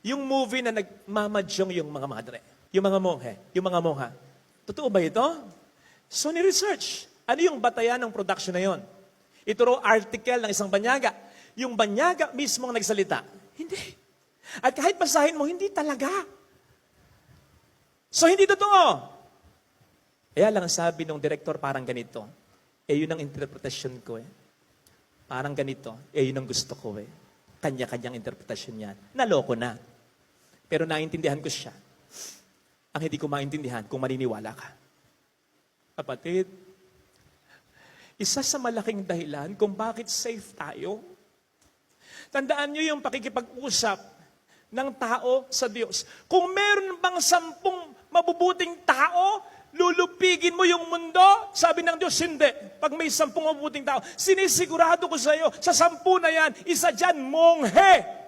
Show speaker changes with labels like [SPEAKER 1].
[SPEAKER 1] Yung movie na nagmamadyong yung mga madre, yung mga monghe, yung mga mongha. Totoo ba ito? So ni-research. Ano yung batayan ng production na yon? Ito raw article ng isang banyaga. Yung banyaga mismo ang nagsalita. Hindi. At kahit basahin mo, hindi talaga. So hindi totoo. Kaya lang sabi ng direktor parang ganito. Yun ang interpretasyon ko Parang ganito. Yun ang gusto ko Kanya-kanyang interpretasyon yan. Naloko na. Pero naintindihan ko siya. Ang hindi ko maintindihan kung maniniwala ka. Kapatid, isa sa malaking dahilan kung bakit safe tayo. Tandaan niyo yung pakikipag-usap ng tao sa Diyos. Kung meron bang 10 mabubuting tao, lulupigin mo yung mundo? Sabi ng Diyos, hindi. Pag may 10 mabubuting tao, sinisigurado ko sa iyo, sa 10 na yan, isa dyan, monghe.